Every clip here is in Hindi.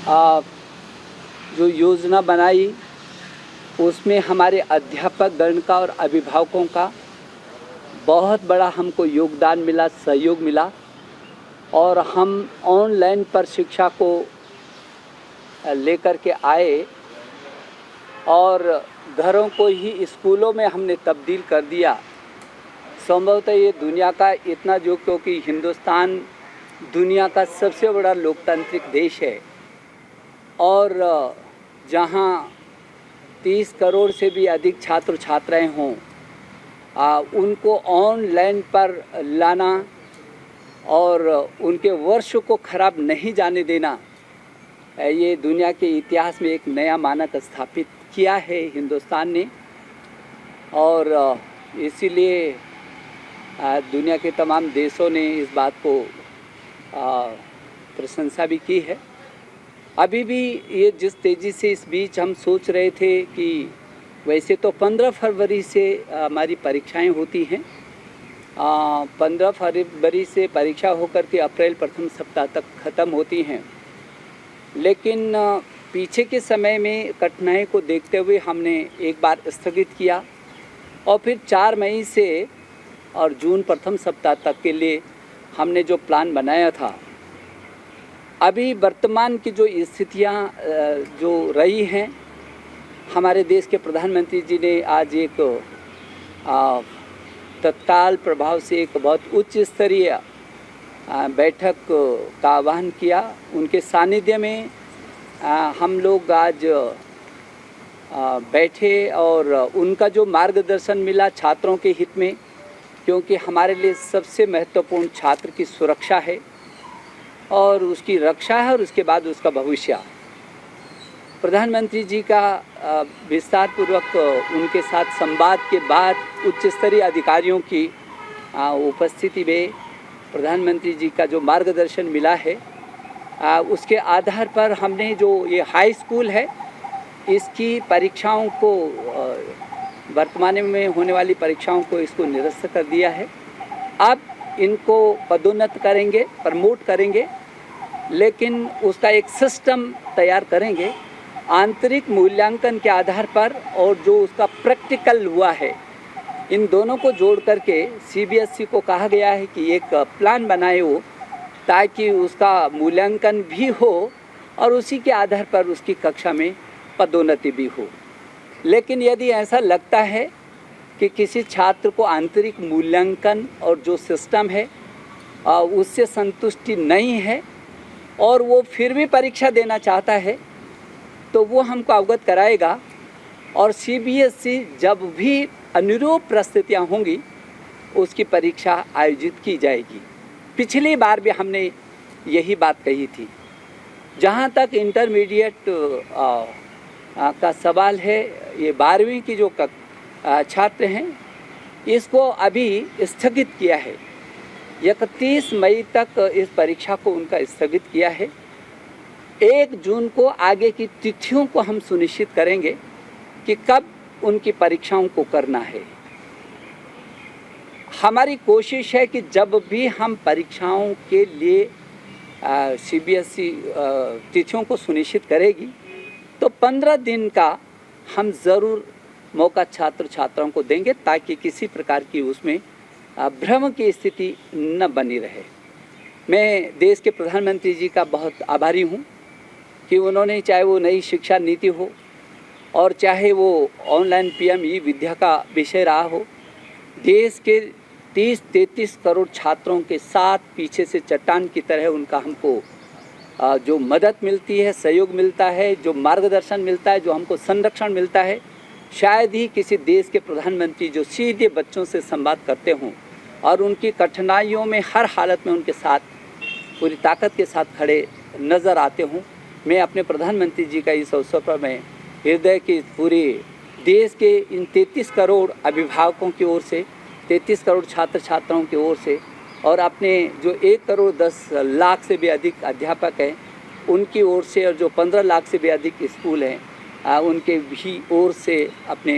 आ, जो योजना बनाई उसमें हमारे अध्यापक गण का और अभिभावकों का बहुत बड़ा हमको योगदान मिला, सहयोग मिला और हम ऑनलाइन पर शिक्षा को लेकर के आए और घरों को ही स्कूलों में हमने तब्दील कर दिया। संभवतः ये दुनिया का इतना जो, क्योंकि हिंदुस्तान दुनिया का सबसे बड़ा लोकतांत्रिक देश है और जहाँ 30 करोड़ से भी अधिक छात्र छात्राएं हों, उनको ऑनलाइन पर लाना और उनके वर्ष को ख़राब नहीं जाने देना, ये दुनिया के इतिहास में एक नया मानक स्थापित किया है हिंदुस्तान ने। और इसीलिए दुनिया के तमाम देशों ने इस बात को प्रशंसा भी की है। अभी भी ये जिस तेज़ी से इस बीच हम सोच रहे थे कि वैसे तो 15 फरवरी से हमारी परीक्षाएं होती हैं, 15 फरवरी से परीक्षा होकर के अप्रैल प्रथम सप्ताह तक ख़त्म होती हैं, लेकिन पीछे के समय में कठिनाई को देखते हुए हमने एक बार स्थगित किया और फिर 4 मई से और जून प्रथम सप्ताह तक के लिए हमने जो प्लान बनाया था। अभी वर्तमान की जो स्थितियां जो रही हैं, हमारे देश के प्रधानमंत्री जी ने आज एक तत्काल प्रभाव से एक बहुत उच्च स्तरीय बैठक का आह्वान किया। उनके सानिध्य में हम लोग आज बैठे और उनका जो मार्गदर्शन मिला छात्रों के हित में, क्योंकि हमारे लिए सबसे महत्वपूर्ण छात्र की सुरक्षा है और उसकी रक्षा है और उसके बाद उसका भविष्य। प्रधानमंत्री जी का विस्तार पूर्वक उनके साथ संवाद के बाद उच्च स्तरीय अधिकारियों की उपस्थिति में प्रधानमंत्री जी का जो मार्गदर्शन मिला है, उसके आधार पर हमने जो ये हाई स्कूल है इसकी परीक्षाओं को, वर्तमान में होने वाली परीक्षाओं को इसको निरस्त कर दिया है। अब इनको पदोन्नत करेंगे, प्रमोट करेंगे, लेकिन उसका एक सिस्टम तैयार करेंगे आंतरिक मूल्यांकन के आधार पर और जो उसका प्रैक्टिकल हुआ है, इन दोनों को जोड़ करके सीबीएसई को कहा गया है कि एक प्लान बनाए हो ताकि उसका मूल्यांकन भी हो और उसी के आधार पर उसकी कक्षा में पदोन्नति भी हो। लेकिन यदि ऐसा लगता है कि किसी छात्र को आंतरिक मूल्यांकन और जो सिस्टम है उससे संतुष्टि नहीं है और वो फिर भी परीक्षा देना चाहता है, तो वो हमको अवगत कराएगा और सीबीएसई जब भी अनुरूप परिस्थितियाँ होंगी उसकी परीक्षा आयोजित की जाएगी। पिछली बार भी हमने यही बात कही थी। जहाँ तक इंटरमीडिएट का सवाल है, ये 12वीं की जो छात्र हैं इसको अभी स्थगित किया है। 31 मई तक इस परीक्षा को उनका स्थगित किया है। 1 जून को आगे की तिथियों को हम सुनिश्चित करेंगे कि कब उनकी परीक्षाओं को करना है। हमारी कोशिश है कि जब भी हम परीक्षाओं के लिए सीबीएसई तिथियों को सुनिश्चित करेगी तो 15 दिन का हम ज़रूर मौका छात्र छात्राओं को देंगे ताकि किसी प्रकार की उसमें भ्रम की स्थिति न बनी रहे। मैं देश के प्रधानमंत्री जी का बहुत आभारी हूँ कि उन्होंने, चाहे वो नई शिक्षा नीति हो और चाहे वो ऑनलाइन पीएम ई विद्या का विषय रहा हो, देश के 30-33 करोड़ छात्रों के साथ पीछे से चट्टान की तरह उनका हमको जो मदद मिलती है, सहयोग मिलता है, जो मार्गदर्शन मिलता है, जो हमको संरक्षण मिलता है, शायद ही किसी देश के प्रधानमंत्री जो सीधे बच्चों से संवाद करते हों और उनकी कठिनाइयों में हर हालत में उनके साथ पूरी ताकत के साथ खड़े नज़र आते हों। मैं अपने प्रधानमंत्री जी का इस अवसर पर मैं हृदय की पूरे देश के इन 33 करोड़ अभिभावकों की ओर से, 33 करोड़ छात्र छात्राओं की ओर से और अपने जो 1 करोड़ 10 लाख से भी अधिक अध्यापक हैं उनकी ओर से और जो 15 लाख से भी अधिक स्कूल हैं उनके भी ओर से अपने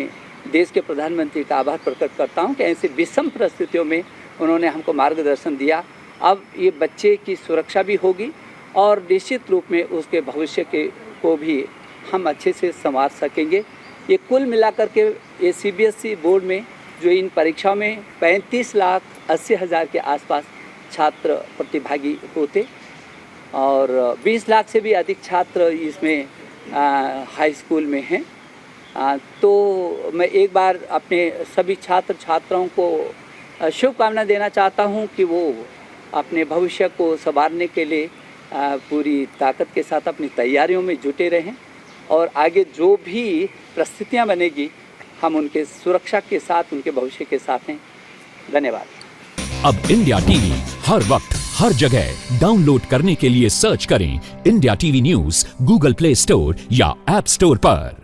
देश के प्रधानमंत्री का आभार प्रकट करता हूं कि ऐसे विषम परिस्थितियों में उन्होंने हमको मार्गदर्शन दिया। अब ये बच्चे की सुरक्षा भी होगी और निश्चित रूप में उसके भविष्य के को भी हम अच्छे से संवार सकेंगे। ये कुल मिलाकर के ये CBSE बोर्ड में जो इन परीक्षाओं में 35,80,000 के आसपास छात्र प्रतिभागी होते और 20 लाख से भी अधिक छात्र इसमें हाई स्कूल में हैं। तो मैं एक बार अपने सभी छात्र छात्राओं को शुभकामना देना चाहता हूं कि वो अपने भविष्य को संवारने के लिए पूरी ताकत के साथ अपनी तैयारियों में जुटे रहें और आगे जो भी परिस्थितियां बनेगी हम उनके सुरक्षा के साथ उनके भविष्य के साथ हैं। धन्यवाद। अब इंडिया टीवी हर वक्त हर जगह डाउनलोड करने के लिए सर्च करें India TV news Google play store या ऐप स्टोर पर।